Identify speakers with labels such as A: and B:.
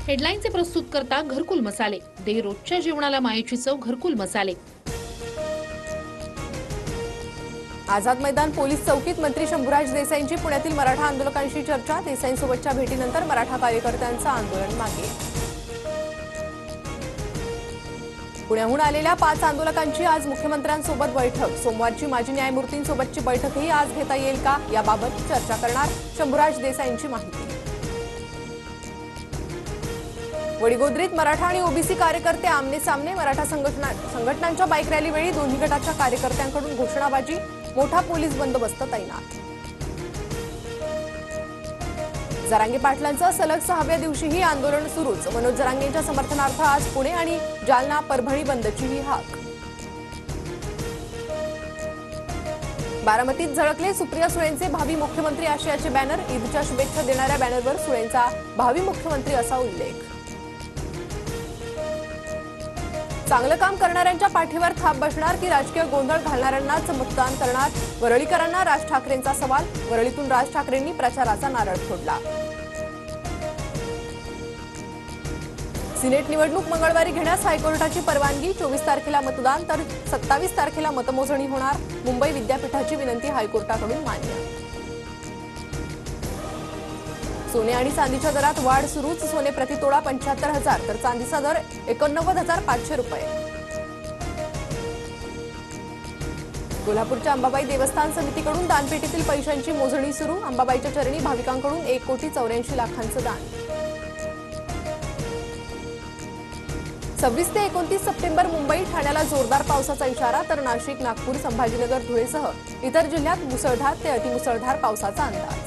A: हेडलाईनचे प्रस्तुत करता घरकुल मसाले. दे रोजच्या जेवणाला मायेची चव घरकुल मसाले.
B: आझाद मैदान पोलीस चौकीत मंत्री शंभूराज देसाईंची पुण्यातील मराठा आंदोलकांशी चर्चा. देसाईंसोबतच्या भेटीनंतर मराठा कार्यकर्त्यांचं आंदोलन मागे. पुण्याहून आलेल्या 5 आंदोलकांची आज मुख्यमंत्र्यांसोबत बैठक. सोमवारची माजी न्यायमूर्तींसोबतची बैठकही आज घेता येईल का, याबाबत चर्चा करणार शंभूराज देसाईंची माहिती. वडीगोद्रीत मराठा आणि ओबीसी कार्यकर्ते आमने सामने. मराठा संघटनांच्या बाईक रॅलीवेळी दोन्ही गटाच्या कार्यकर्त्यांकडून घोषणाबाजी. मोठा पोलीस बंदोबस्त तैनात. जरांगे पाटलांचं सलग 6व्या दिवशीही आंदोलन सुरूच. मनोज जरांगेंच्या समर्थनार्थ आज पुणे आणि जालना परभणी बंदचीही हाक. बारामतीत झळकले सुप्रिया सुळेंचे भावी मुख्यमंत्री आशयाचे बॅनर. ईदच्या शुभेच्छा देणाऱ्या बॅनरवर सुळेंचा भावी मुख्यमंत्री असा उल्लेख. चांगलं काम करणाऱ्यांच्या पाठीवर थाप बसणार की राजकीय गोंधळ घालणाऱ्यांनाच मतदान करणार? वरळीकरांना राज ठाकरेंचा सवाल. वरळीतून राज ठाकरेंनी प्रचाराचा नारळ फोडला. सिनेट निवडणूक मंगळवारी घेण्यास हायकोर्टाची परवानगी. 24 तारखेला मतदान तर 27 तारखेला मतमोजणी होणार. मुंबई विद्यापीठाची विनंती हायकोर्टाकडून मान्य. सोने आणि चांदीच्या दरात वाढ सुरूच. सोने प्रतितोळा 75,000 तर चांदीचा दर 89,500 रुपये. कोल्हापूरच्या अंबाबाई देवस्थान समितीकडून दानपेटीतील पैशांची मोजणी सुरू. अंबाबाईच्या चरणी भाविकांकडून 1,84,00,000 दान. 26 ते 29 सप्टेंबर मुंबई ठाण्याला जोरदार पावसाचा इशारा तर नाशिक, नागपूर, संभाजीनगर, धुळेसह इतर जिल्ह्यात मुसळधार ते अतिमुसळधार पावसाचा अंदाज.